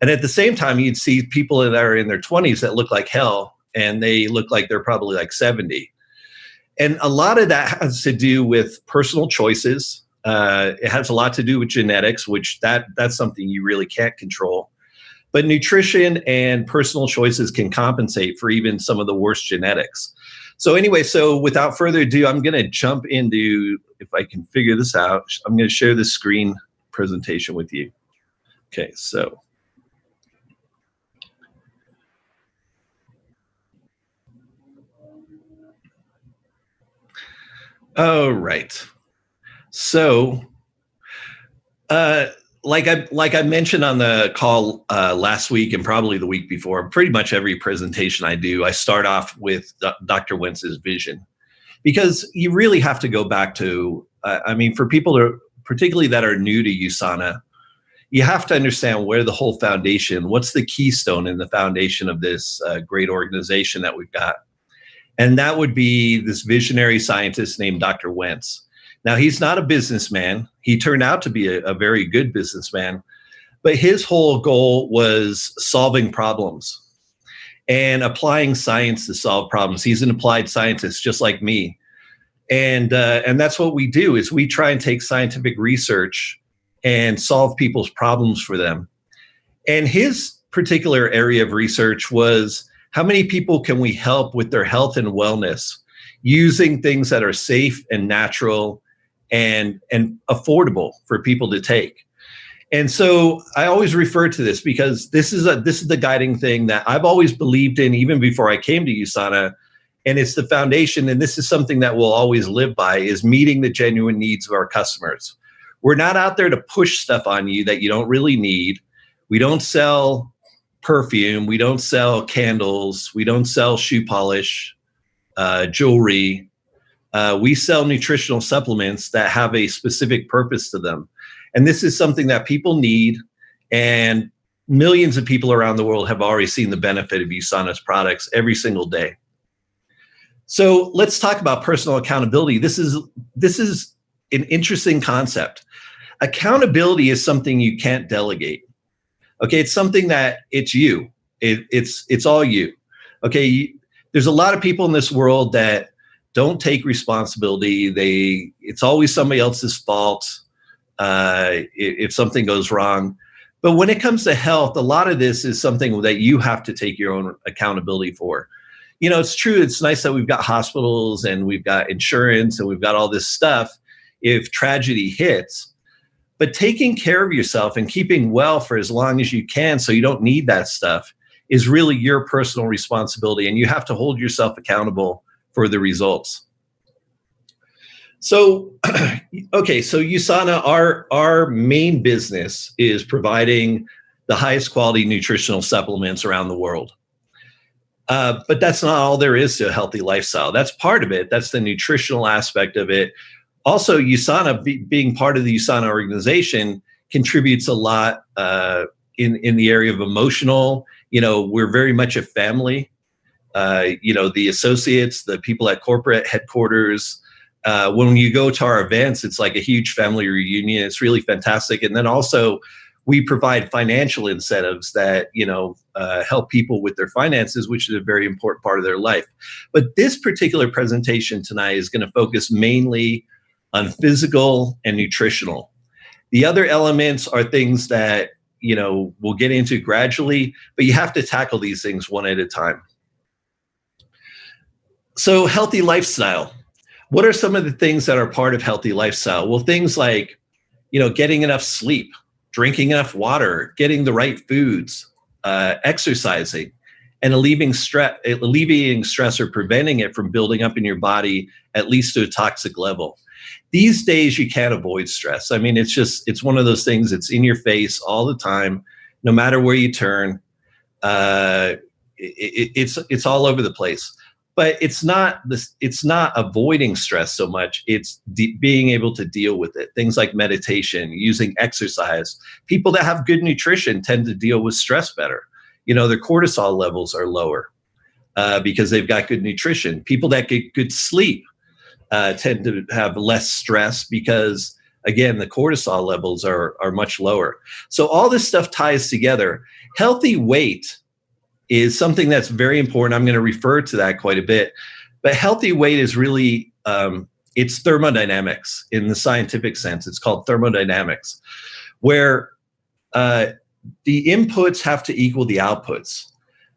And at the same time, you'd see people that are in their 20s that look like hell, and they look like they're probably like 70. And a lot of that has to do with personal choices. It has a lot to do with genetics, which that's something you really can't control. But nutrition and personal choices can compensate for even some of the worst genetics. So anyway, so without further ado, I'm going to jump into, if I can figure this out, I'm going to share this screen presentation with you. Okay, so. All right. So, like I mentioned on the call last week and probably the week before, pretty much every presentation I do, I start off with Dr. Wentz's vision, because you really have to go back to, I mean, for people that are, particularly that are new to USANA, you have to understand where the whole foundation, what's the keystone in the foundation of this great organization that we've got. And that would be this visionary scientist named Dr. Wentz. Now, he's not a businessman. He turned out to be a very good businessman, but his whole goal was solving problems and applying science to solve problems. He's an applied scientist, just like me. And that's what we do, is we try and take scientific research and solve people's problems for them. And his particular area of research was, how many people can we help with their health and wellness using things that are safe and natural and affordable for people to take? And so I always refer to this because this is the guiding thing that I've always believed in, even before I came to USANA. And it's the foundation, and this is something that we'll always live by, is meeting the genuine needs of our customers. We're not out there to push stuff on you that you don't really need. We don't sell perfume, we don't sell candles, we don't sell shoe polish, jewelry. We sell nutritional supplements that have a specific purpose to them. And this is something that people need, and millions of people around the world have already seen the benefit of USANA's products every single day. So let's talk about personal accountability. This is an interesting concept. Accountability is something you can't delegate. Okay, it's something that it's you. It's all you. Okay, there's a lot of people in this world that don't take responsibility. It's always somebody else's fault if something goes wrong. But when it comes to health, a lot of this is something that you have to take your own accountability for. You know, it's true. It's nice that we've got hospitals and we've got insurance and we've got all this stuff if tragedy hits. But taking care of yourself and keeping well for as long as you can so you don't need that stuff is really your personal responsibility, and you have to hold yourself accountable for the results. So, okay, so USANA, our main business is providing the highest quality nutritional supplements around the world. But that's not all there is to a healthy lifestyle. That's part of it. That's the nutritional aspect of it. Also, USANA, being part of the USANA organization, contributes a lot in the area of emotional. You know, we're very much a family. You know, the associates, the people at corporate headquarters. When you go to our events, it's like a huge family reunion. It's really fantastic. And then also, we provide financial incentives that, you know, help people with their finances, which is a very important part of their life. But this particular presentation tonight is going to focus mainly on physical and nutritional. The other elements are things that, you know, we'll get into gradually, but you have to tackle these things one at a time. So, healthy lifestyle. What are some of the things that are part of healthy lifestyle? Well, things like, you know, getting enough sleep, drinking enough water, getting the right foods, exercising, and alleviating stress or preventing it from building up in your body, at least to a toxic level. These days, you can't avoid stress. I mean, it's one of those things that's in your face all the time, no matter where you turn. It's all over the place. But it's not avoiding stress so much. It's being able to deal with it. Things like meditation, using exercise. People that have good nutrition tend to deal with stress better. You know, their cortisol levels are lower because they've got good nutrition. People that get good sleep tend to have less stress because again, the cortisol levels are much lower. So all this stuff ties together. Healthy weight is something that's very important. I'm going to refer to that quite a bit. But healthy weight is really, it's thermodynamics in the scientific sense. It's called thermodynamics, where the inputs have to equal the outputs.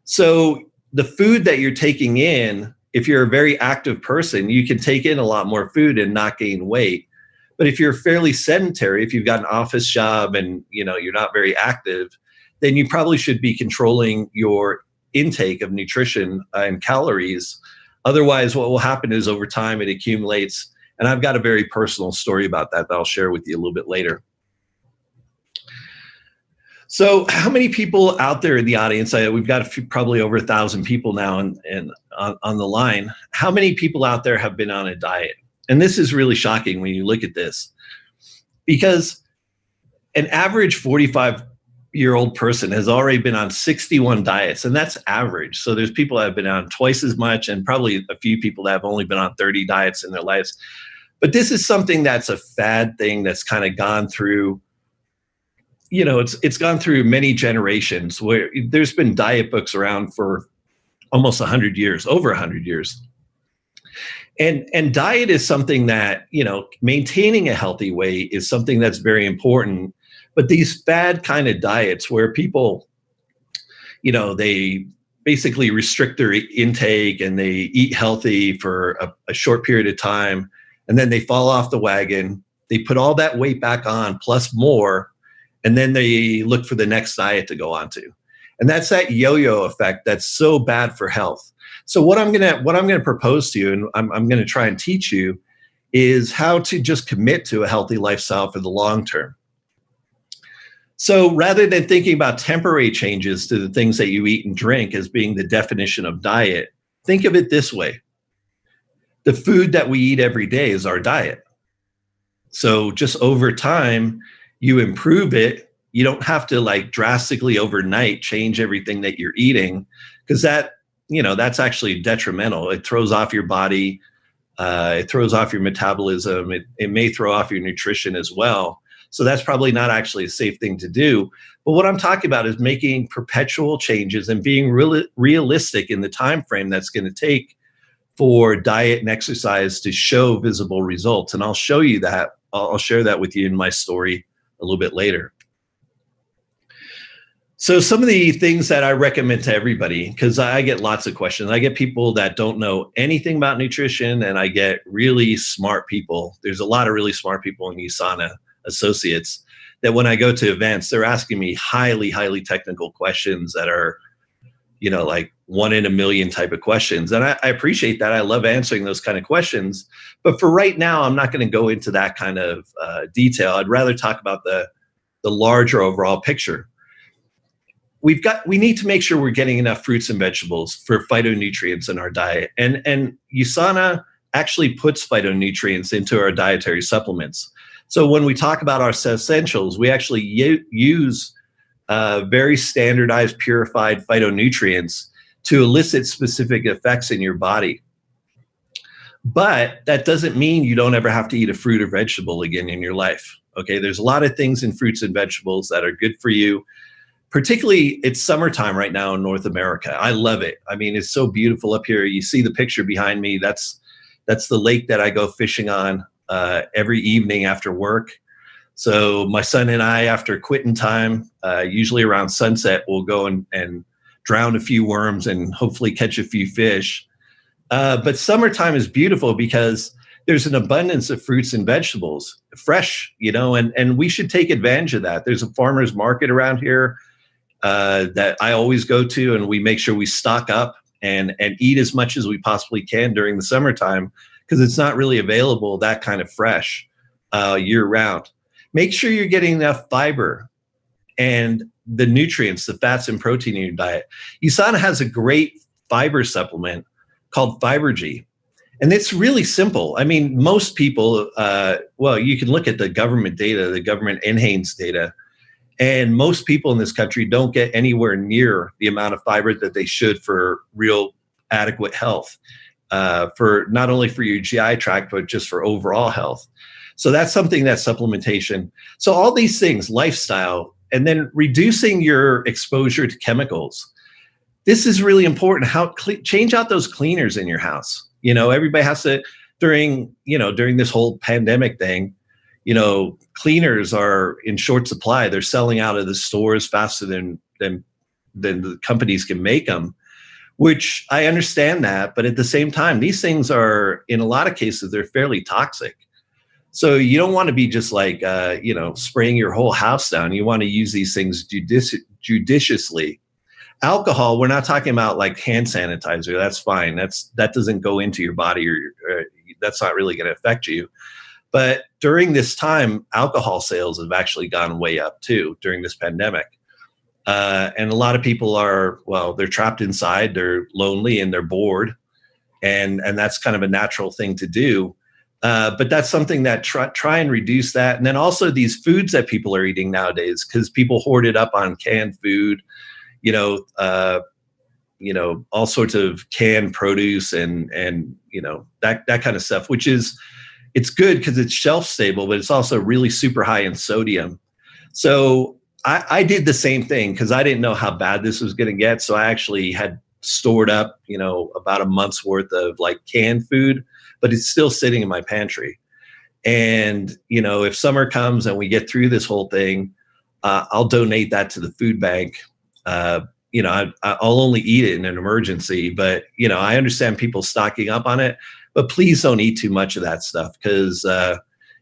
So the food that you're taking in, if you're a very active person, you can take in a lot more food and not gain weight. But if you're fairly sedentary, if you've got an office job and you're not very active, then you probably should be controlling your intake of nutrition and calories. Otherwise, what will happen is over time it accumulates. And I've got a very personal story about that I'll share with you a little bit later. So how many people out there in the audience, we've got probably over 1,000 people now and on the line. How many people out there have been on a diet? And this is really shocking when you look at this, because an average 45-year-old person has already been on 61 diets, and that's average. So there's people that have been on twice as much, and probably a few people that have only been on 30 diets in their lives. But this is something that's a fad thing that's kind of gone through, it's gone through many generations, where there's been diet books around for almost 100 years, over 100 years. And diet is something that, maintaining a healthy weight is something that's very important. But these fad kind of diets where people, they basically restrict their intake and they eat healthy for a short period of time, and then they fall off the wagon, they put all that weight back on plus more, and then they look for the next diet to go on to. And that's that yo-yo effect that's so bad for health. So what I'm gonna propose to you, and I'm gonna try and teach you, is how to just commit to a healthy lifestyle for the long term. So rather than thinking about temporary changes to the things that you eat and drink as being the definition of diet, think of it this way. The food that we eat every day is our diet. So just over time, you improve it. You don't have to drastically overnight change everything that you're eating, because that's actually detrimental. It throws off your body. It throws off your metabolism. It may throw off your nutrition as well. So that's probably not actually a safe thing to do. But what I'm talking about is making perpetual changes and being realistic in the time frame that's going to take for diet and exercise to show visible results. And I'll show you that. I'll share that with you in my story a little bit later. So some of the things that I recommend to everybody, because I get lots of questions. I get people that don't know anything about nutrition, and I get really smart people. There's a lot of really smart people in USANA associates that when I go to events, they're asking me highly, highly technical questions that are, like 1 in a million type of questions. And I appreciate that. I love answering those kind of questions. But for right now, I'm not going to go into that kind of detail. I'd rather talk about the larger overall picture. We need to make sure we're getting enough fruits and vegetables for phytonutrients in our diet. And USANA actually puts phytonutrients into our dietary supplements. So when we talk about our essentials, we actually use very standardized, purified phytonutrients to elicit specific effects in your body. But that doesn't mean you don't ever have to eat a fruit or vegetable again in your life. Okay, there's a lot of things in fruits and vegetables that are good for you. Particularly, it's summertime right now in North America. I love it. I mean, it's so beautiful up here. You see the picture behind me. That's the lake that I go fishing on every evening after work. So my son and I, after quitting time, usually around sunset, we'll go and drown a few worms and hopefully catch a few fish. But summertime is beautiful because there's an abundance of fruits and vegetables, fresh, and we should take advantage of that. There's a farmer's market around here that I always go to, and we make sure we stock up and eat as much as we possibly can during the summertime, because it's not really available that kind of fresh year round. Make sure you're getting enough fiber and the nutrients, the fats and protein in your diet. USANA has a great fiber supplement called Fibergy. And it's really simple. I mean, most people, you can look at the government data, the government NHANES data, and most people in this country don't get anywhere near the amount of fiber that they should for real adequate health, for not only for your GI tract, but just for overall health. So that's something, that's supplementation. So all these things, lifestyle, and then reducing your exposure to chemicals. This is really important. Change out those cleaners in your house. Everybody has to, during this whole pandemic thing, cleaners are in short supply. They're selling out of the stores faster than the companies can make them, which I understand that. But at the same time, these things are, in a lot of cases, they're fairly toxic. So you don't want to be just like, spraying your whole house down. You want to use these things judiciously. Alcohol, we're not talking about like hand sanitizer. That's fine. That doesn't go into your body, or that's not really going to affect you. But during this time, alcohol sales have actually gone way up too during this pandemic. And a lot of people they're trapped inside, they're lonely, and they're bored. And that's kind of a natural thing to do. But that's something that try and reduce that. And then also these foods that people are eating nowadays, because people hoard it up on canned food, all sorts of canned produce and that kind of stuff, which is, it's good because it's shelf stable, but it's also really super high in sodium. So I did the same thing because I didn't know how bad this was going to get. So I actually had stored up, about a month's worth of like canned food, but it's still sitting in my pantry. And, if summer comes and we get through this whole thing, I'll donate that to the food bank. I'll only eat it in an emergency, but, I understand people stocking up on it, but please don't eat too much of that stuff because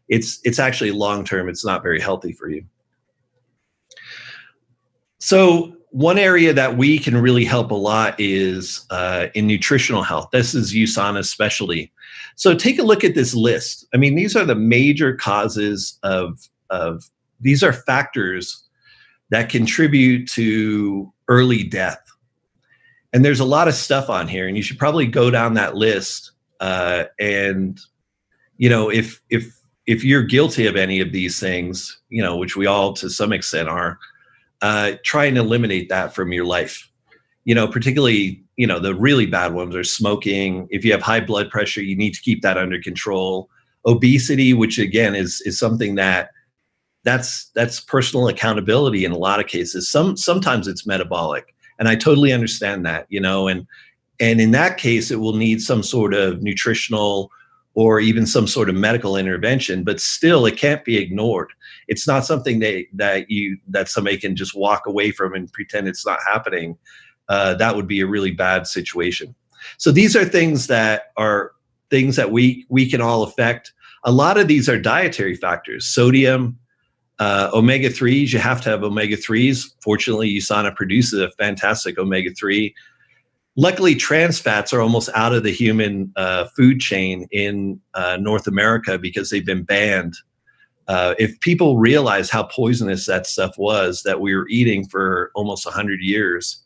it's actually long-term. It's not very healthy for you. So one area that we can really help a lot is in nutritional health. This is USANA's specialty. So take a look at this list. I mean, these are the major causes of these are factors that contribute to early death. And there's a lot of stuff on here, and you should probably go down that list. And if you're guilty of any of these things, which we all to some extent are, try and eliminate that from your life. Particularly, the really bad ones are smoking. If you have high blood pressure, you need to keep that under control. Obesity, which again is something that's personal accountability in a lot of cases. Sometimes it's metabolic, and I totally understand that, and in that case, it will need some sort of nutritional or even some sort of medical intervention, but still it can't be ignored. It's not something that somebody can just walk away from and pretend it's not happening. That would be a really bad situation. So these are things that we can all affect. A lot of these are dietary factors. Sodium, omega-3s, you have to have omega-3s. Fortunately, USANA produces a fantastic omega-3. Luckily, trans fats are almost out of the human food chain in North America because they've been banned. If people realize how poisonous that stuff was that we were eating for almost 100 years,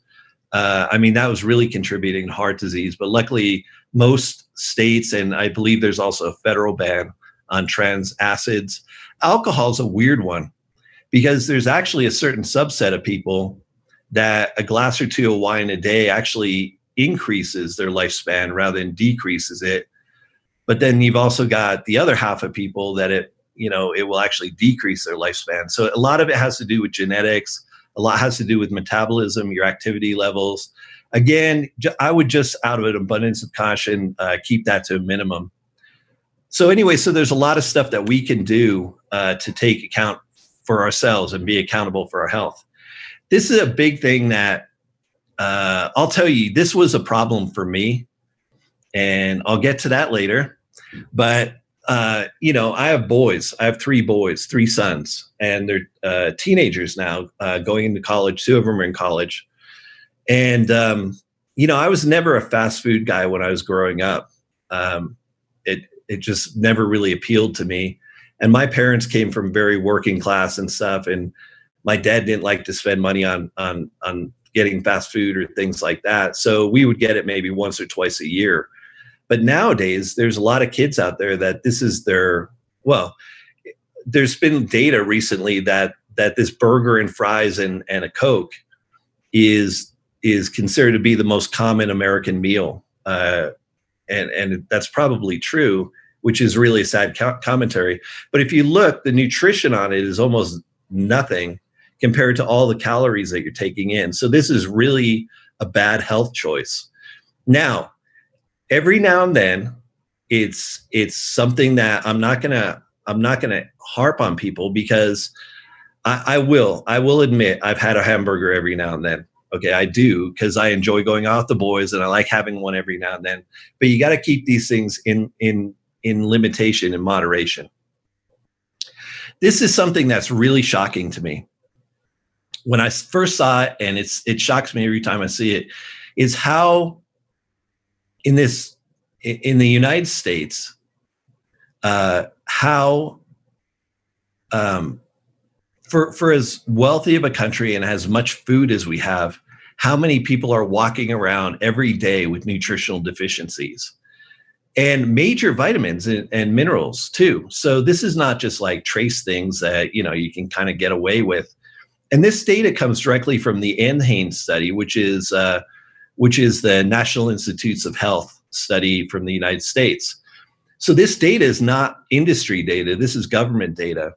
that was really contributing to heart disease. But luckily, most states, and I believe there's also a federal ban on trans acids. Alcohol is a weird one because there's actually a certain subset of people that a glass or two of wine a day actually increases their lifespan rather than decreases it. But then you've also got the other half of people that it will actually decrease their lifespan. So a lot of it has to do with genetics. A lot has to do with metabolism, your activity levels. Again, I would just, out of an abundance of caution, keep that to a minimum. So anyway, so there's a lot of stuff that we can do to take account for ourselves and be accountable for our health. This is a big thing that I'll tell you, this was a problem for me, and I'll get to that later. But, I have boys. I have three sons, and they're teenagers now, going into college. Two of them are in college. And, I was never a fast food guy when I was growing up. It just never really appealed to me. And my parents came from very working class and stuff. And my dad didn't like to spend money on getting fast food or things like that. So we would get it maybe once or twice a year. But nowadays, there's a lot of kids out there that this is there's been data recently that this burger and fries and a Coke is considered to be the most common American meal. And that's probably true. which is really a sad commentary. But if you look, the nutrition on it is almost nothing compared to all the calories that you're taking in. So this is really a bad health choice. Now, every now and then, it's something that I'm not gonna harp on people, because I will admit I've had a hamburger every now and then. Okay, I do, because I enjoy going out with the boys and I like having one every now and then. But you got to keep these things in limitation and moderation. This is something that's really shocking to me. When I first saw it, and it shocks me every time I see it, is how in the United States, how for as wealthy of a country and as much food as we have, how many people are walking around every day with nutritional deficiencies and major vitamins and minerals too. So this is not just like trace things that, you can kind of get away with. And this data comes directly from the NHANES study, which is the National Institutes of Health study from the United States. So this data is not industry data. This is government data.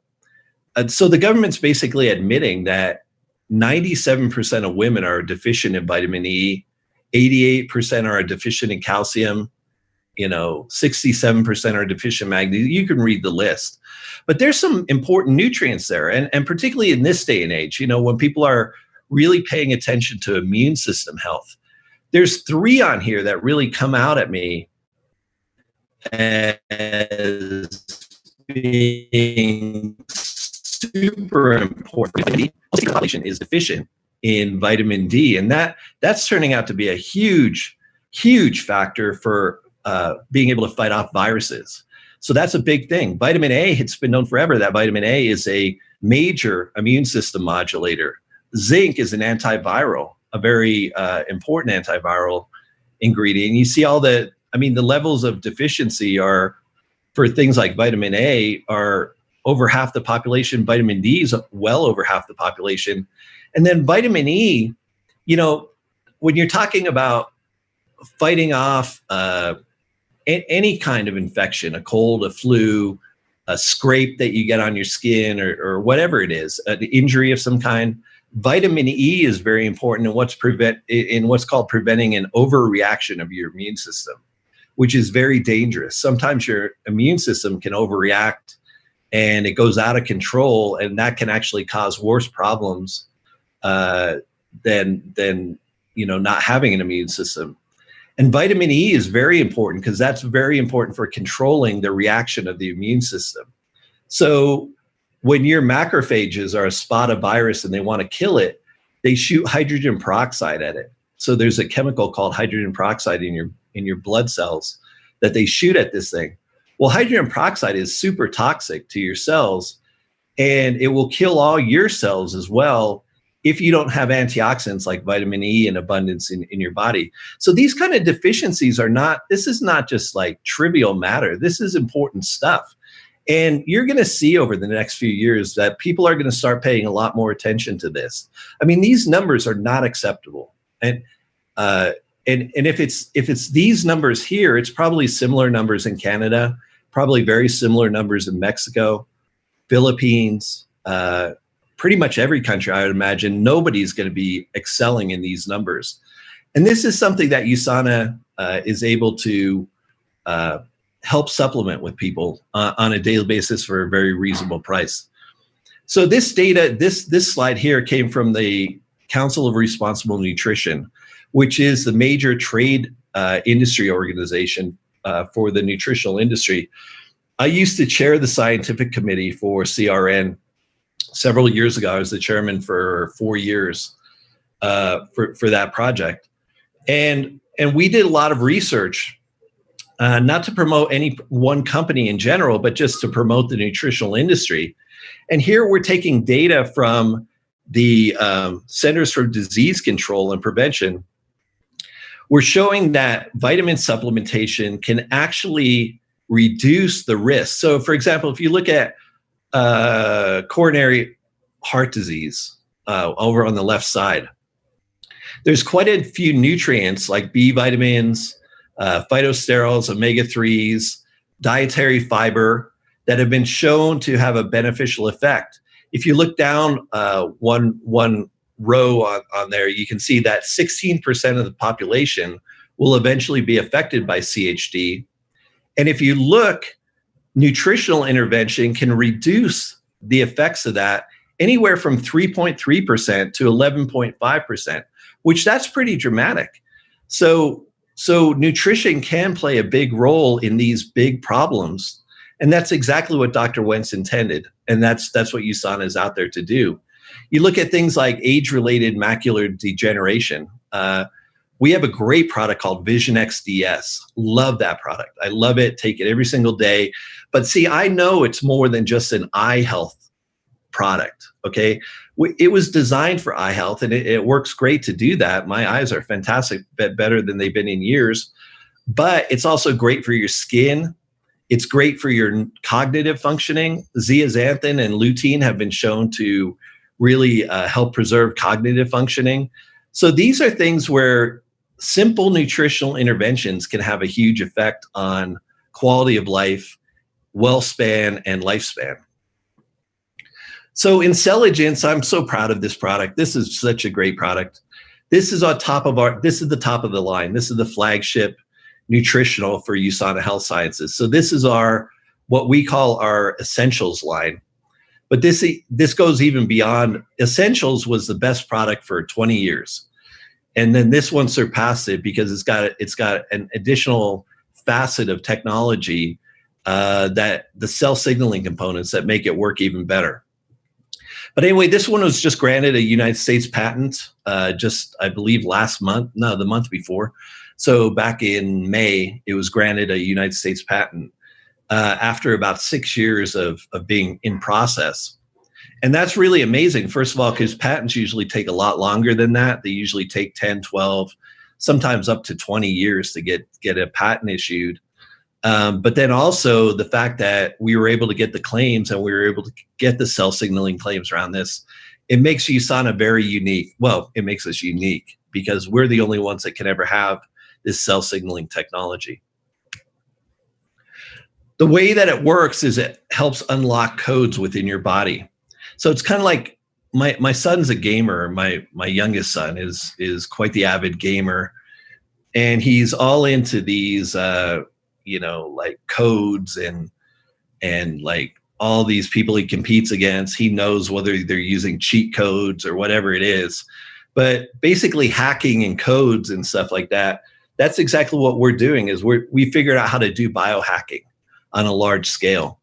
So the government's basically admitting that 97% of women are deficient in vitamin E, 88% are deficient in calcium, 67% are deficient in magnesium. You can read the list. But there's some important nutrients there. And particularly in this day and age, when people are really paying attention to immune system health, there's 3 on here that really come out at me as being super important. The population is deficient in vitamin D, and that's turning out to be a huge factor for being able to fight off viruses. So that's a big thing. Vitamin A, it's been known forever that vitamin A is a major immune system modulator. Zinc is an antiviral, a very important antiviral ingredient. You see the levels of deficiency are, for things like vitamin A, are over half the population. Vitamin D is well over half the population. And then vitamin E, when you're talking about fighting off any kind of infection, a cold, a flu, a scrape that you get on your skin, or whatever it is, an injury of some kind, vitamin E is very important in what's called preventing an overreaction of your immune system, which is very dangerous. Sometimes your immune system can overreact and it goes out of control, and that can actually cause worse problems than not having an immune system. And vitamin E is very important because that's very important for controlling the reaction of the immune system. So when your macrophages are a spot of virus and they want to kill it, they shoot hydrogen peroxide at it. So there's a chemical called hydrogen peroxide in your blood cells that they shoot at this thing. Well, hydrogen peroxide is super toxic to your cells, and it will kill all your cells as well if you don't have antioxidants like vitamin E in abundance in your body. So these kind of deficiencies this is not just like trivial matter. This is important stuff. And you're going to see over the next few years that people are going to start paying a lot more attention to this. These numbers are not acceptable. And if it's these numbers here, it's probably similar numbers in Canada, probably very similar numbers in Mexico, Philippines, pretty much every country, I would imagine. Nobody's going to be excelling in these numbers. And this is something that USANA is able to help supplement with people on a daily basis for a very reasonable price. So this data, this slide here came from the Council of Responsible Nutrition, which is the major trade industry organization for the nutritional industry. I used to chair the scientific committee for CRN several years ago. I was the chairman for 4 years for that project. And we did a lot of research, not to promote any one company in general, but just to promote the nutritional industry. And here we're taking data from the Centers for Disease Control and Prevention. We're showing that vitamin supplementation can actually reduce the risk. So for example, if you look at coronary heart disease over on the left side, there's quite a few nutrients like B vitamins, phytosterols, omega-3s, dietary fiber that have been shown to have a beneficial effect. If you look down one row on there, you can see that 16% of the population will eventually be affected by CHD. And if you look, nutritional intervention can reduce the effects of that anywhere from 3.3% to 11.5%, which that's pretty dramatic. So nutrition can play a big role in these big problems. And that's exactly what Dr. Wentz intended. And that's what USANA is out there to do. You look at things like age-related macular degeneration. We have a great product called Vision XDS. Love that product. I love it. Take it every single day. But see, I know it's more than just an eye health product, okay? It was designed for eye health, and it works great to do that. My eyes are fantastic, better than they've been in years. But it's also great for your skin. It's great for your cognitive functioning. Zeaxanthin and lutein have been shown to really help preserve cognitive functioning. So these are things where simple nutritional interventions can have a huge effect on quality of life, well-span, and lifespan. So Intelligence, I'm so proud of this product. This is such a great product. This is the top of the line. This is the flagship nutritional for USANA Health Sciences. So this is what we call our Essentials line. But this goes even beyond. Essentials was the best product for 20 years. And then this one surpassed it because it's got an additional facet of technology, that the cell signaling components that make it work even better. But anyway, this one was just granted a United States patent just, I believe, the month before. So back in May, it was granted a United States patent after about 6 years of being in process. And that's really amazing, first of all, because patents usually take a lot longer than that. They usually take 10, 12, sometimes up to 20 years to get a patent issued. But then also the fact that we were able to get the claims and we were able to get the cell signaling claims around this, it makes USANA very unique. Well, it makes us unique because we're the only ones that can ever have this cell signaling technology. The way that it works is it helps unlock codes within your body. So it's kind of like my son's a gamer. My youngest son is quite the avid gamer, and he's all into these like codes and like all these people he competes against. He knows whether they're using cheat codes or whatever it is. But basically hacking and codes and stuff like that, that's exactly what we're doing. Is we figured out how to do biohacking on a large scale.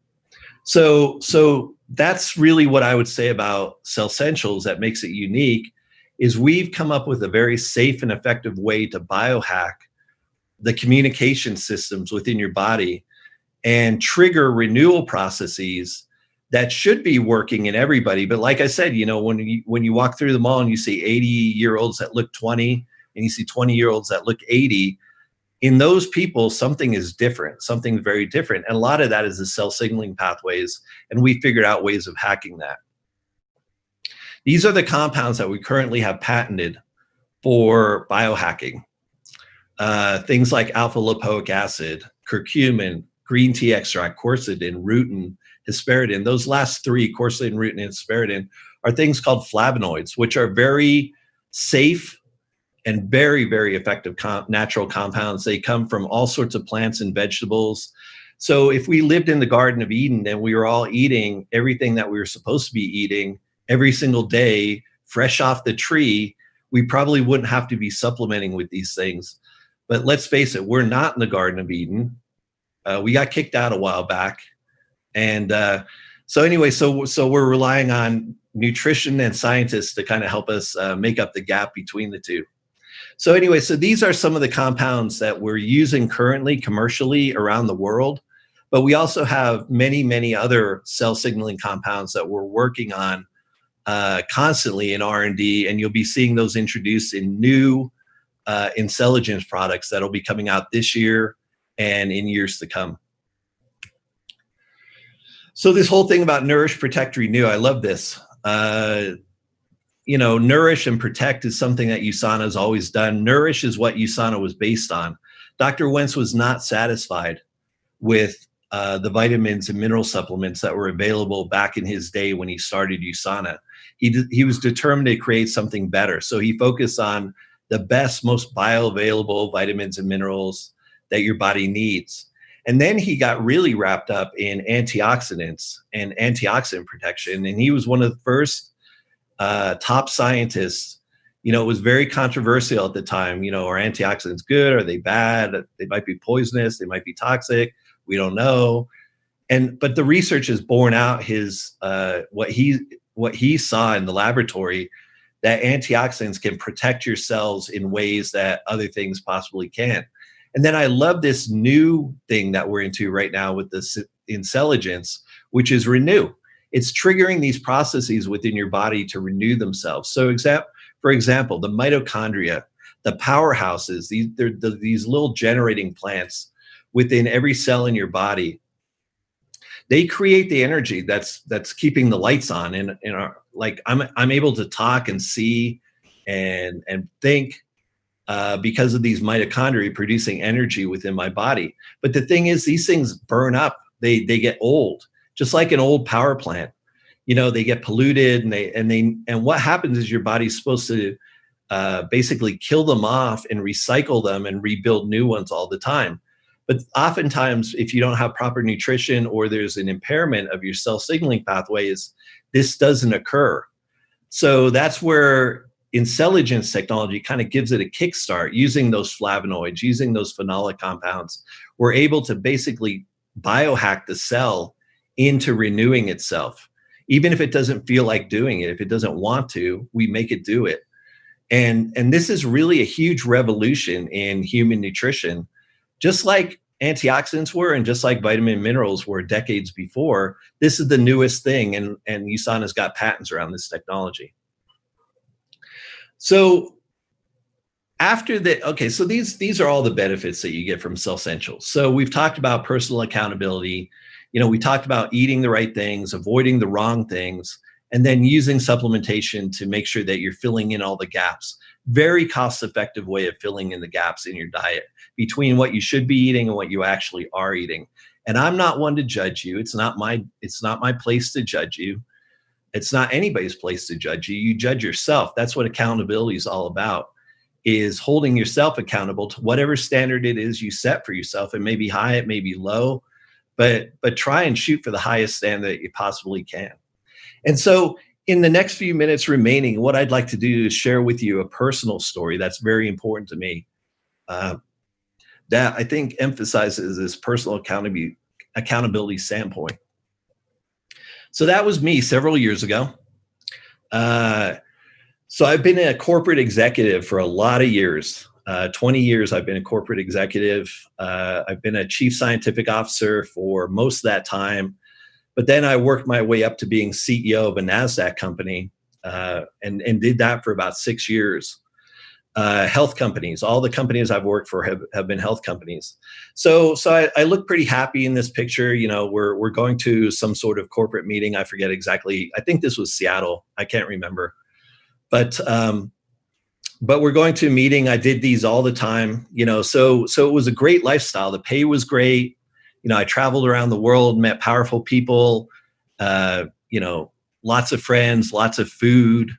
So that's really what I would say about Cell Essentials that makes it unique, is we've come up with a very safe and effective way to biohack the communication systems within your body and trigger renewal processes that should be working in everybody. But like I said, when you walk through the mall and you see 80-year-olds that look 20 and you see 20-year-olds that look 80, in those people, something is different, something very different. And a lot of that is the cell signaling pathways. And we figured out ways of hacking that. These are the compounds that we currently have patented for biohacking. Things like alpha lipoic acid, curcumin, green tea extract, quercetin, rutin, hesperidin. Those last three, quercetin, rutin, and hesperidin, are things called flavonoids, which are very safe and very, very effective natural compounds. They come from all sorts of plants and vegetables. So if we lived in the Garden of Eden and we were all eating everything that we were supposed to be eating every single day, fresh off the tree, we probably wouldn't have to be supplementing with these things. But let's face it, we're not in the Garden of Eden. We got kicked out a while back. And so we're relying on nutrition and scientists to kind of help us make up the gap between the two. So anyway, so these are some of the compounds that we're using currently commercially around the world. But we also have many, many other cell signaling compounds that we're working on constantly in R&D, and you'll be seeing those introduced in new Intelligence products that'll be coming out this year and in years to come. So this whole thing about nourish, protect, renew, I love this. Nourish and protect is something that USANA has always done. Nourish is what USANA was based on. Dr. Wentz was not satisfied with the vitamins and mineral supplements that were available back in his day when he started USANA. He was determined to create something better. So he focused on the best, most bioavailable vitamins and minerals that your body needs. And then he got really wrapped up in antioxidants and antioxidant protection. And he was one of the first top scientists. You know, it was very controversial at the time. You know, are antioxidants good? Are they bad? They might be poisonous. They might be toxic. We don't know. But the research has borne out his what he saw in the laboratory, that antioxidants can protect your cells in ways that other things possibly can't. And then I love this new thing that we're into right now with this intelligence, which is renew. It's triggering these processes within your body to renew themselves. So for example, the mitochondria, the powerhouses, these little generating plants within every cell in your body. They create the energy that's keeping the lights on in our, like I'm able to talk and see and think because of these mitochondria producing energy within my body. But the thing is, these things burn up. They get old, just like an old power plant. You know, they get polluted, and what happens is your body's supposed to basically kill them off and recycle them and rebuild new ones all the time. But oftentimes, if you don't have proper nutrition or there's an impairment of your cell signaling pathways, this doesn't occur. So that's where intelligence technology kind of gives it a kickstart. Using those flavonoids, using those phenolic compounds, we're able to basically biohack the cell into renewing itself. Even if it doesn't feel like doing it, if it doesn't want to, we make it do it. And this is really a huge revolution in human nutrition. Just like antioxidants were, and just like vitamin and minerals were decades before, this is the newest thing, and USANA's got patents around this technology. So after that, okay, so these are all the benefits that you get from Cell Essentials. So we've talked about personal accountability. You know, we talked about eating the right things, avoiding the wrong things, and then using supplementation to make sure that you're filling in all the gaps. Very cost-effective way of filling in the gaps in your diet between what you should be eating and what you actually are eating. And I'm not one to judge you. It's not my place to judge you. It's not anybody's place to judge you. You judge yourself. That's what accountability is all about, is holding yourself accountable to whatever standard it is you set for yourself. It may be high, it may be low, but try and shoot for the highest standard that you possibly can. And so in the next few minutes remaining, what I'd like to do is share with you a personal story that's very important to me, that I think emphasizes this personal accountability standpoint. So that was me several years ago. So I've been a corporate executive for a lot of years. 20 years I've been a corporate executive. I've been a chief scientific officer for most of that time. But then I worked my way up to being CEO of a NASDAQ company, and did that for about 6 years. Health companies, all the companies I've worked for have been health companies. So I look pretty happy in this picture. You know, we're going to some sort of corporate meeting. I forget exactly. I think this was Seattle. I can't remember. But we're going to a meeting. I did these all the time. You know, so it was a great lifestyle. The pay was great. You know, I traveled around the world, met powerful people. You know, lots of friends, lots of food.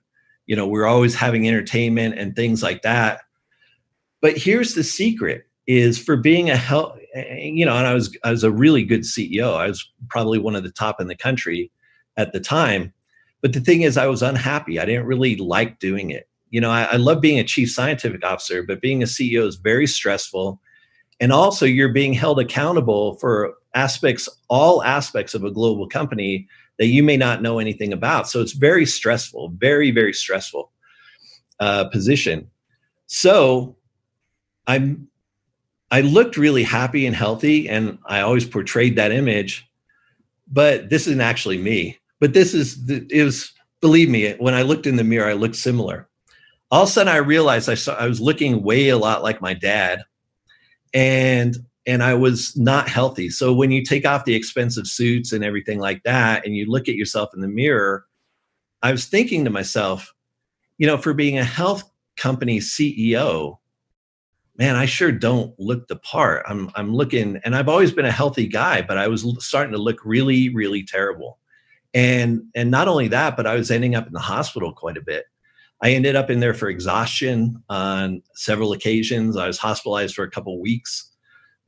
You know, we're always having entertainment and things like that. But here's the secret: is for being and I was a really good CEO. I was probably one of the top in the country at the time. But the thing is, I was unhappy. I didn't really like doing it. You know, I love being a chief scientific officer, but being a CEO is very stressful. And also, you're being held accountable for all aspects of a global company that you may not know anything about. So it's very stressful, very, very stressful position. So I looked really happy and healthy, and I always portrayed that image. But this isn't actually me. But believe me, when I looked in the mirror, I looked similar. All of a sudden, I realized I was looking way a lot like my dad, and I was not healthy. So when you take off the expensive suits and everything like that, and you look at yourself in the mirror, I was thinking to myself, you know, for being a health company CEO, man, I sure don't look the part. I'm looking, and I've always been a healthy guy, but I was starting to look really, really terrible. And not only that, but I was ending up in the hospital quite a bit. I ended up in there for exhaustion on several occasions. I was hospitalized for a couple of weeks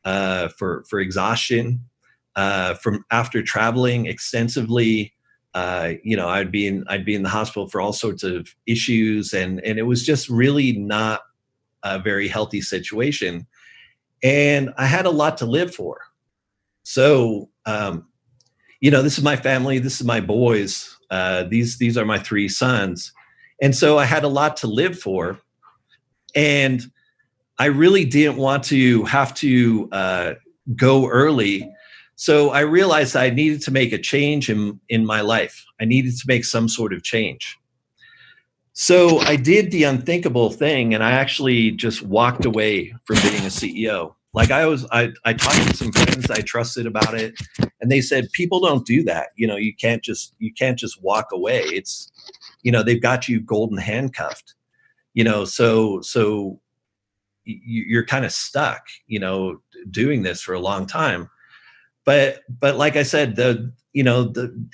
for exhaustion from after traveling extensively. I'd be in the hospital for all sorts of issues, and it was just really not a very healthy situation. And I had a lot to live for. So, this is my family. This is my boys. These are my three sons. And so I had a lot to live for. And I really didn't want to have to go early. So I realized I needed to make a change in my life. I needed to make some sort of change. So I did the unthinkable thing, and I actually just walked away from being a CEO. Like I talked to some friends I trusted about it, and they said, people don't do that. You can't just walk away. It's, they've got you golden handcuffed, so you're kind of stuck, doing this for a long time. But like I said, the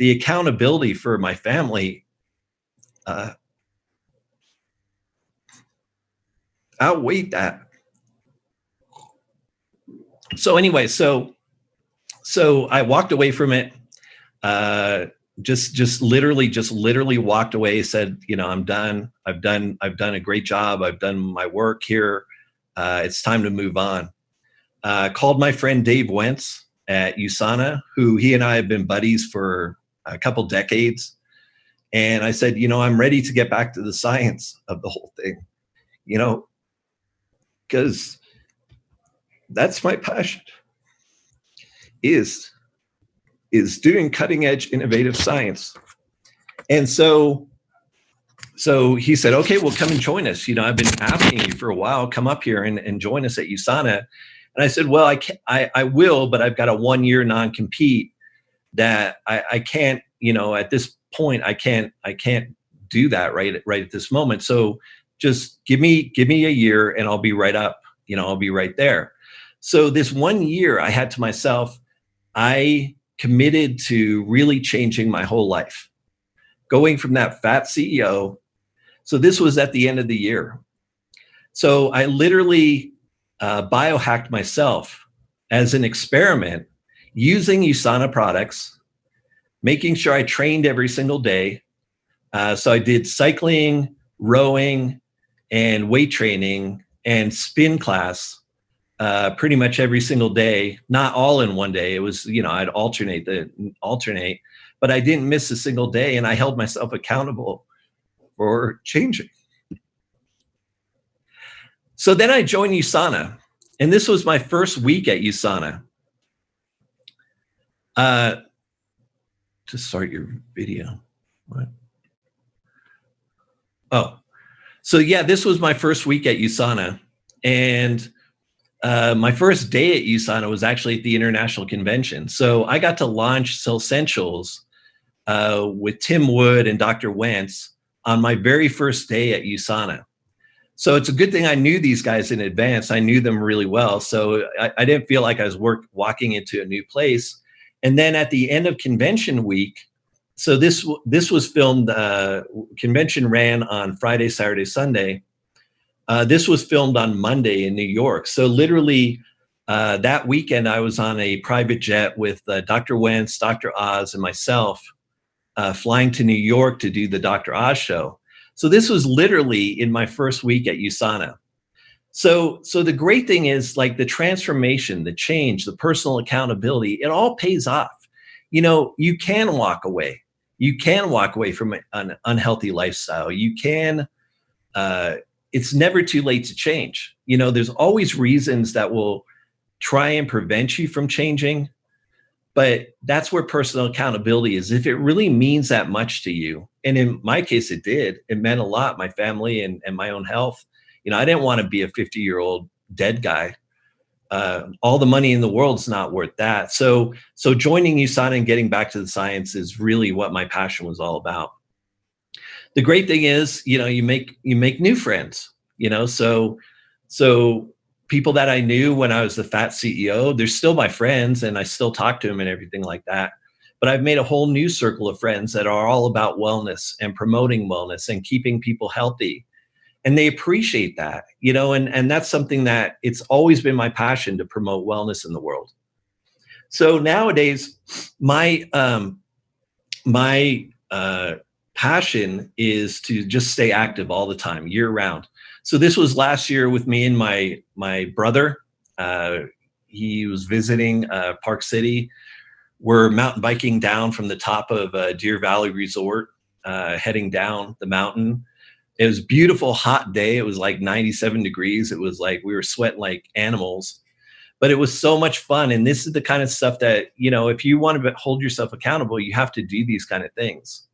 accountability for my family outweighed that. So anyway, so I walked away from it. Just literally walked away. Said, I'm done. I've done a great job. I've done my work here. It's time to move on. Called my friend Dave Wentz at USANA, who he and I have been buddies for a couple decades. And I said, I'm ready to get back to the science of the whole thing, because that's my passion, is doing cutting edge innovative science. And so he said, okay, well, come and join us. I've been asking you for a while, come up here and join us at USANA. And I said, well, I will, but I've got a 1-year non-compete that I can't, at this point, I can't do that right at this moment. So just give me a year and I'll be right up, I'll be right there. So this 1 year I had to myself, I committed to really changing my whole life, going from that fat CEO. So this was at the end of the year. So I literally biohacked myself as an experiment using USANA products, making sure I trained every single day. So I did cycling, rowing, and weight training and spin class pretty much every single day, not all in one day. It was, I'd alternate, but I didn't miss a single day, and I held myself accountable for changing. So then I joined USANA, and this was my first week at USANA. To start your video. What? Oh, so yeah, this was my first week at USANA, and my first day at USANA was actually at the international convention. So I got to launch Essentials with Tim Wood and Dr. Wentz on my very first day at USANA. So it's a good thing I knew these guys in advance. I knew them really well. So I didn't feel like I was walking into a new place. And then at the end of convention week, so this was filmed, convention ran on Friday, Saturday, Sunday. This was filmed on Monday in New York. So literally that weekend, I was on a private jet with Dr. Wentz, Dr. Oz, and myself flying to New York to do the Dr. Oz show. So this was literally in my first week at USANA. So the great thing is, like, the transformation, the change, the personal accountability, it all pays off. You can walk away. You can walk away from an unhealthy lifestyle. You can, it's never too late to change. There's always reasons that will try and prevent you from changing, but that's where personal accountability is. If it really means that much to you, and in my case, it did, it meant a lot, my family and my own health. I didn't want to be a 50-year-old dead guy. All the money in the world's not worth that. So joining USANA and getting back to the science is really what my passion was all about. The great thing is, you make new friends, so people that I knew when I was the fat CEO, they're still my friends and I still talk to them and everything like that. But I've made a whole new circle of friends that are all about wellness and promoting wellness and keeping people healthy. And they appreciate that, and that's something that it's always been my passion to promote wellness in the world. So nowadays, my passion is to just stay active all the time, year round. So this was last year with me and my brother. He was visiting Park City. We're mountain biking down from the top of Deer Valley Resort, heading down the mountain. It was a beautiful, hot day. It was like 97 degrees. It was like we were sweating like animals, but it was so much fun. And this is the kind of stuff that, if you want to hold yourself accountable, you have to do these kind of things.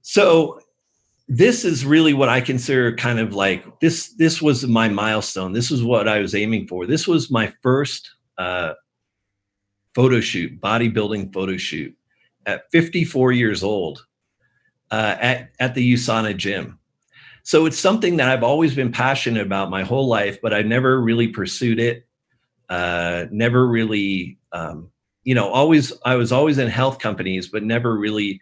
So this is really what I consider kind of like this was my milestone. This was what I was aiming for. This was my first photo shoot, bodybuilding photo shoot at 54 years old at the USANA gym. So it's something that I've always been passionate about my whole life, but I never really pursued it. Never really, I was always in health companies, but never really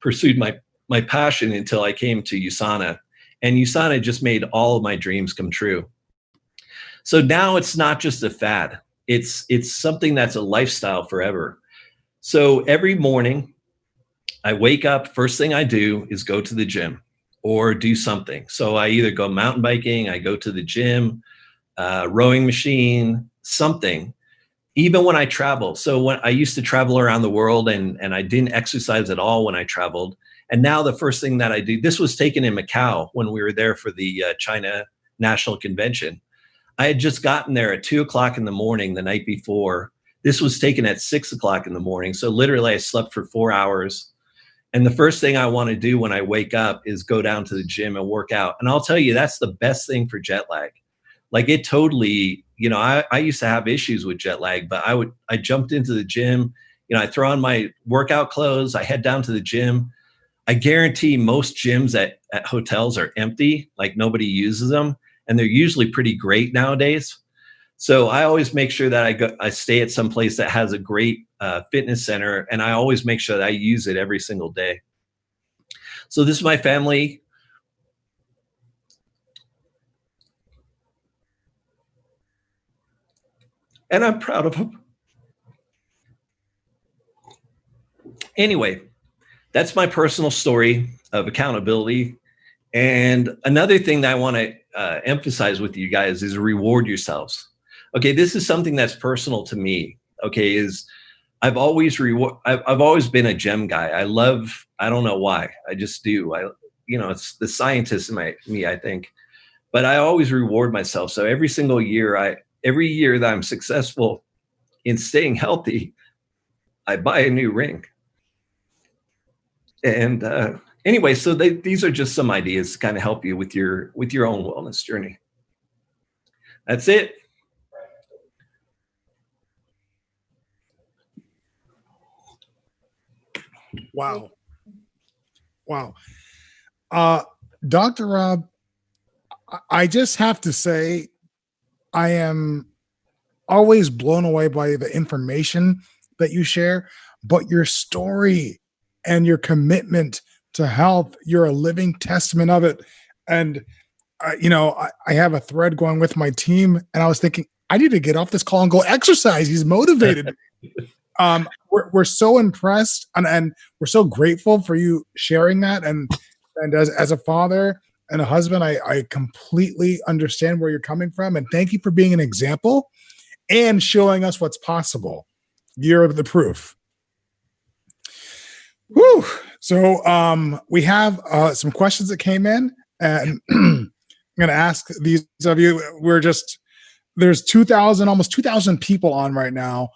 pursued my passion until I came to USANA. And USANA just made all of my dreams come true. So now it's not just a fad. It's something that's a lifestyle forever. So every morning I wake up, first thing I do is go to the gym or do something. So I either go mountain biking, I go to the gym, rowing machine, something. Even when I travel. So when I used to travel around the world and I didn't exercise at all when I traveled. And now the first thing that I do, this was taken in Macau when we were there for the China National Convention. I had just gotten there at 2:00 in the morning the night before. This was taken at 6:00 in the morning. So literally I slept for 4 hours. And the first thing I want to do when I wake up is go down to the gym and work out. And I'll tell you, that's the best thing for jet lag. Like it totally, I used to have issues with jet lag, but I jumped into the gym, I throw on my workout clothes, I head down to the gym. I guarantee most gyms at hotels are empty, like nobody uses them. And they're usually pretty great nowadays. So I always make sure that I stay at some place that has a great fitness center. And I always make sure that I use it every single day. So this is my family. And I'm proud of them. Anyway, that's my personal story of accountability. And another thing that I want to emphasize with you guys is reward yourselves. Okay, this is something that's personal to me. Okay, I've always been a gym guy. I don't know why. I just do. It's the scientist in me, I think. But I always reward myself. So every single year, every year that I'm successful in staying healthy, I buy a new ring. And anyway, so these are just some ideas to kind of help you with your own wellness journey. That's it. Wow. Dr. Rob, I just have to say, I am always blown away by the information that you share, but your story and your commitment to health, you're a living testament of it. And, I have a thread going with my team, and I was thinking, I need to get off this call and go exercise. He's motivated. We're so impressed and we're so grateful for you sharing that. And as a father and a husband, I completely understand where you're coming from. And thank you for being an example and showing us what's possible. You're the proof. Whew. So we have some questions that came in, and I'm going to ask these of you. There's 2,000, almost 2,000 people on right now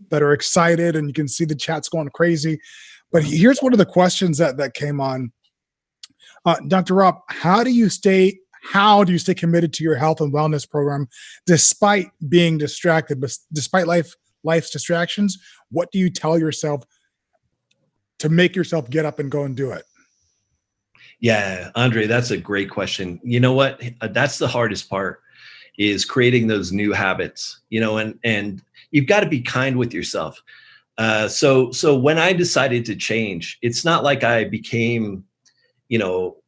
that are excited, and you can see the chat's going crazy. But here's one of the questions that came on. Dr. Rob, how do you stay committed to your health and wellness program despite being distracted, despite life's distractions? What do you tell yourself to make yourself get up and go and do it? Yeah, Andre, that's a great question. You know what? That's the hardest part is creating those new habits, and you've got to be kind with yourself. So when I decided to change, it's not like I became,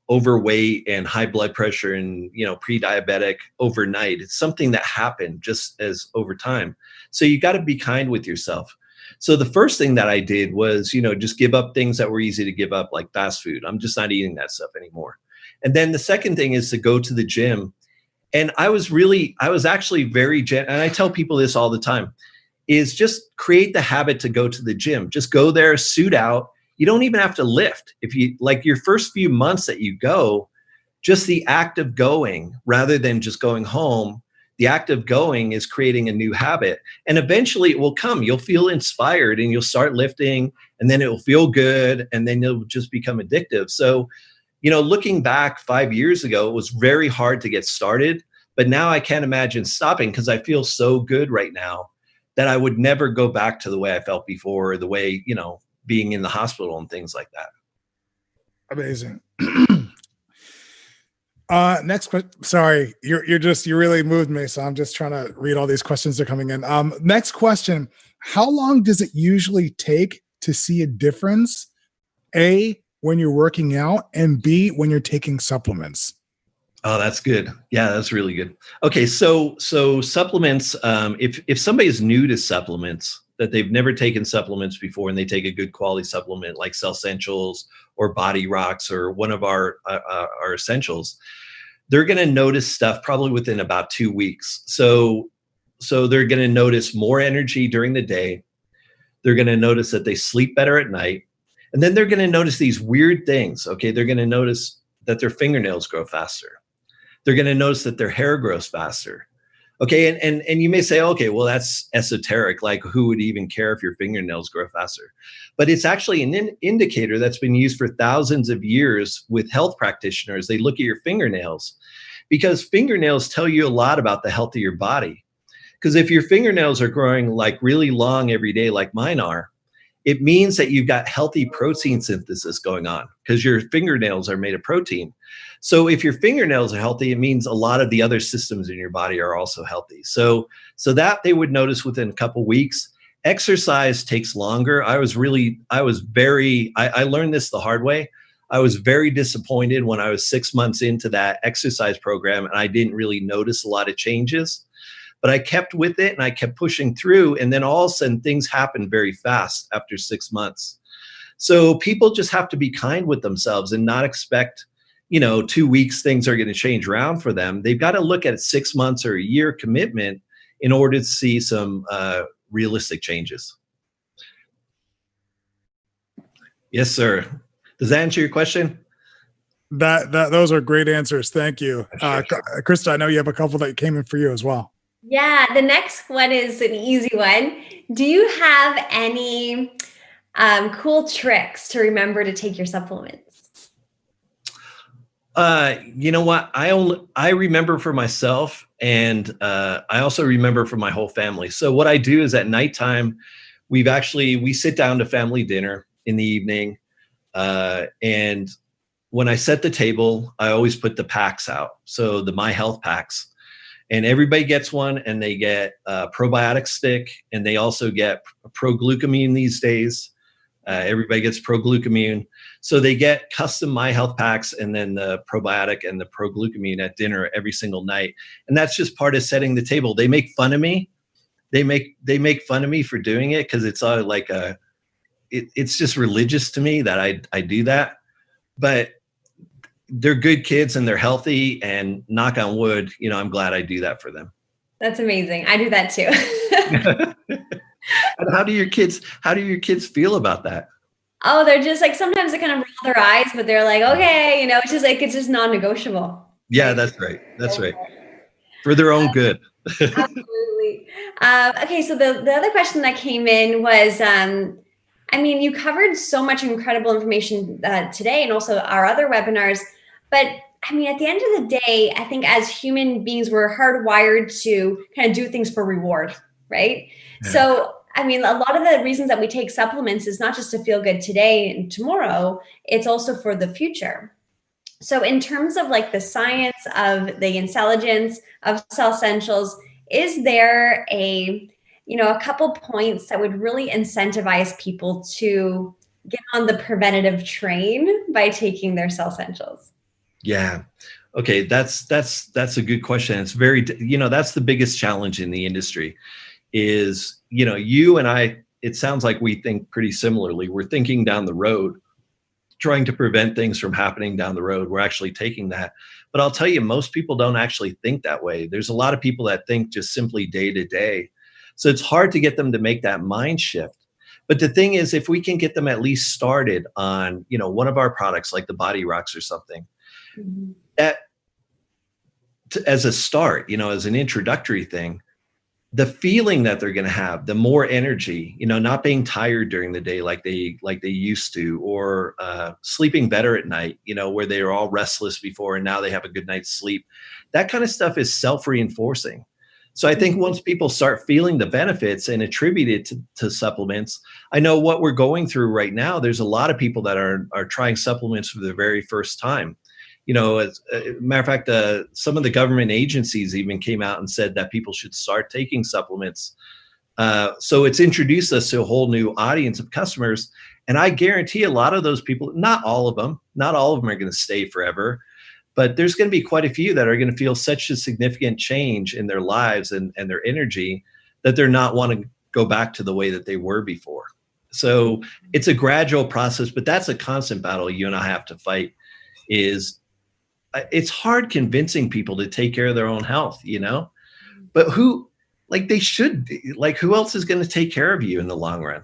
overweight and high blood pressure and, pre-diabetic overnight. It's something that happened just as over time. So you got to be kind with yourself. So the first thing that I did was, just give up things that were easy to give up, like fast food. I'm just not eating that stuff anymore. And then the second thing is to go to the gym. And I was actually and I tell people this all the time, is just create the habit to go to the gym. Just go there, suit out. You don't even have to lift. If you like your first few months that you go, just the act of going rather than just going home, the act of going is creating a new habit. And eventually it will come. You'll feel inspired and you'll start lifting, and then it will feel good, and then it'll just become addictive. So, looking back 5 years ago, it was very hard to get started, but now I can't imagine stopping because I feel so good right now that I would never go back to the way I felt before, or the way, being in the hospital and things like that. Amazing. Next question. Sorry, you really moved me. So I'm just trying to read all these questions that are coming in. Next question. How long does it usually take to see a difference? A, when you're working out, and B, when you're taking supplements? Oh, that's good. Yeah, that's really good. Okay, so supplements. If somebody is new to supplements, that they've never taken supplements before, and they take a good quality supplement like Cell Essentials or Body Rocks or one of our essentials, they're going to notice stuff probably within about 2 weeks. So they're going to notice more energy during the day. They're going to notice that they sleep better at night, and then they're going to notice these weird things. Okay, they're going to notice that their fingernails grow faster. They're going to notice that their hair grows faster. Okay, and you may say, okay, well, that's esoteric. Like, who would even care if your fingernails grow faster? But it's actually an indicator that's been used for thousands of years with health practitioners. They look at your fingernails because fingernails tell you a lot about the health of your body. Because if your fingernails are growing like really long every day, like mine are, it means that you've got healthy protein synthesis going on because your fingernails are made of protein. So if your fingernails are healthy, it means a lot of the other systems in your body are also healthy. So that they would notice within a couple weeks. Exercise takes longer. I learned this the hard way. I was very disappointed when I was 6 months into that exercise program and I didn't really notice a lot of changes. But I kept with it and I kept pushing through. And then all of a sudden things happened very fast after 6 months. So people just have to be kind with themselves and not expect, 2 weeks, things are going to change around for them. They've got to look at 6 months or a year commitment in order to see some realistic changes. Yes, sir. Does that answer your question? Those are great answers. Thank you. Krista, I know you have a couple that came in for you as well. Yeah, the next one is an easy one. Do you have any cool tricks to remember to take your supplements? You know what? I remember for myself, and I also remember for my whole family. So what I do is at nighttime, we sit down to family dinner in the evening, and when I set the table, I always put the packs out. So the My Health packs. And everybody gets one, and they get a probiotic stick, and they also get pro-glucamine these days. Everybody gets pro-glucamine. So they get custom My Health packs and then the probiotic and the pro-glucamine at dinner every single night. And that's just part of setting the table. They make fun of me. They make fun of me for doing it because it's all like it's just religious to me that I do that. But they're good kids and they're healthy, and knock on wood, I'm glad I do that for them. That's amazing. I do that too. And how do your kids feel about that? Oh, they're just like, sometimes they kind of roll their eyes, but they're like, okay, it's just non-negotiable. Yeah, that's right. That's right. For their own good. Absolutely. Okay. So the other question that came in was, you covered so much incredible information today and also our other webinars, but at the end of the day, I think as human beings, we're hardwired to kind of do things for reward, right? Yeah. So, a lot of the reasons that we take supplements is not just to feel good today and tomorrow, it's also for the future. So in terms of like the science of the intelligence of Cell Essentials, is there a couple points that would really incentivize people to get on the preventative train by taking their Cell Essentials? Yeah. Okay, that's a good question. It's very, that's the biggest challenge in the industry is, you and I, it sounds like we think pretty similarly. We're thinking down the road, trying to prevent things from happening down the road. We're actually taking that. But I'll tell you, most people don't actually think that way. There's a lot of people that think just simply day to day. So it's hard to get them to make that mind shift. But the thing is, if we can get them at least started on, one of our products like the Body Rocks or something, Mhm. that as a start, as an introductory thing, the feeling that they're going to have, the more energy, not being tired during the day like they used to, or sleeping better at night, where they were all restless before and now they have a good night's sleep. That kind of stuff is self-reinforcing. So I think once people start feeling the benefits and attribute it to supplements, I know what we're going through right now. There's a lot of people that are trying supplements for the very first time. As a matter of fact, some of the government agencies even came out and said that people should start taking supplements. So it's introduced us to a whole new audience of customers. And I guarantee a lot of those people, not all of them are going to stay forever, but there's going to be quite a few that are going to feel such a significant change in their lives and their energy that they're not want to go back to the way that they were before. So it's a gradual process, but that's a constant battle you and I have to fight. It's hard convincing people to take care of their own health, but who else is going to take care of you in the long run?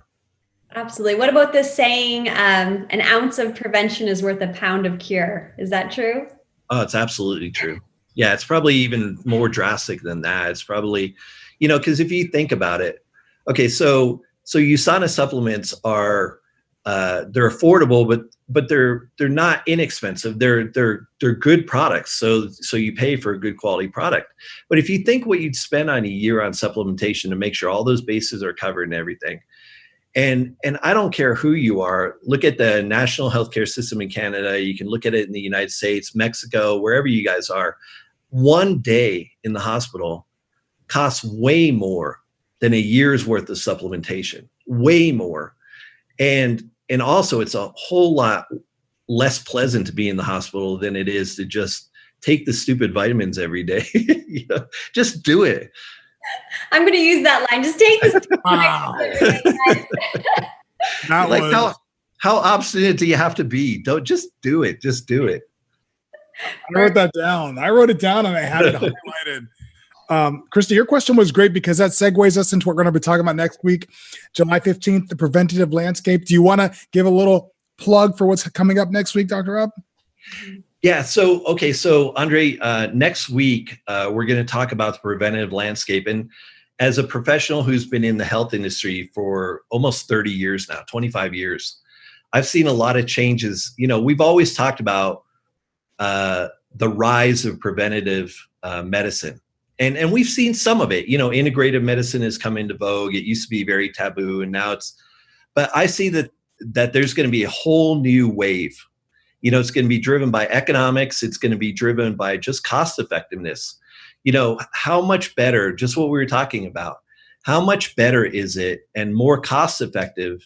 Absolutely. What about the saying, an ounce of prevention is worth a pound of cure? Is that true? Oh, it's absolutely true. Yeah, it's probably even more drastic than that. It's probably, because if you think about it, okay, so USANA supplements are they're affordable, but they're not inexpensive. They're good products. So you pay for a good quality product. But if you think what you'd spend on a year on supplementation to make sure all those bases are covered and everything, and I don't care who you are, look at the national healthcare system in Canada. You can look at it in the United States, Mexico, wherever you guys are. One day in the hospital costs way more than a year's worth of supplementation, way more. And also it's a whole lot less pleasant to be in the hospital than it is to just take the stupid vitamins every day. Just do it. I'm going to use that line. Just take this. Wow. How obstinate do you have to be? Don't just do it. Just do it. I wrote that down. I wrote it down and I had it highlighted. Christy, your question was great because that segues us into what we're going to be talking about next week, July 15th, the preventative landscape. Do you want to give a little plug for what's coming up next week, Dr. Rob? Yeah. So Andre, next week, we're going to talk about the preventative landscape. And as a professional who's been in the health industry for almost 30 years now, 25 years, I've seen a lot of changes. We've always talked about the rise of preventative medicine. And we've seen some of it. Integrative medicine has come into vogue. It used to be very taboo, and now but I see that there's going to be a whole new wave. It's going to be driven by economics. It's going to be driven by just cost effectiveness. How much better, just what we were talking about, how much better is it and more cost effective?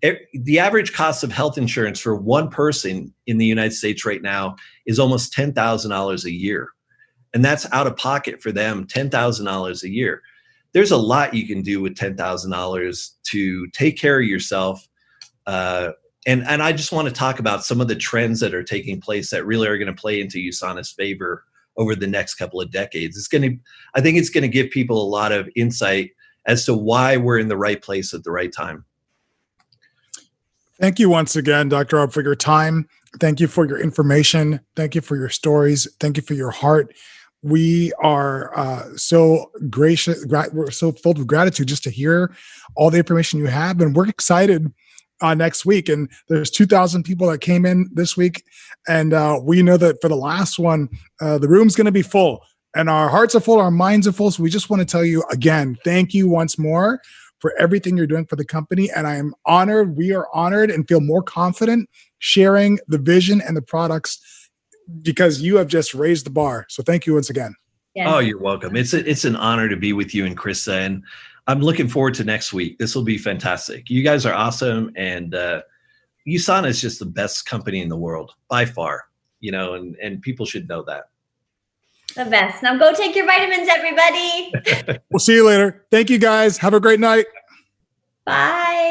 The average cost of health insurance for one person in the United States right now is almost $10,000 a year. And that's out of pocket for them, $10,000 a year. There's a lot you can do with $10,000 to take care of yourself. And I just want to talk about some of the trends that are taking place that really are going to play into USANA's favor over the next couple of decades. I think it's going to give people a lot of insight as to why we're in the right place at the right time. Thank you once again, Dr. Rob, for your time. Thank you for your information. Thank you for your stories. Thank you for your heart. We are so gracious. We're so filled with gratitude just to hear all the information you have. And we're excited next week. And there's 2,000 people that came in this week. And we know that for the last one, the room's going to be full. And our hearts are full, our minds are full. So we just want to tell you again, thank you once more for everything you're doing for the company. And I am honored, we are honored and feel more confident sharing the vision and the products because you have just raised the bar. So thank you once again. Yes. Oh, you're welcome. It's an honor to be with you and Krista, and I'm looking forward to next week. This will be fantastic. You guys are awesome, and USANA is just the best company in the world by far, and people should know that. The best. Now go take your vitamins, everybody. We'll see you later. Thank you guys. Have a great night. Bye.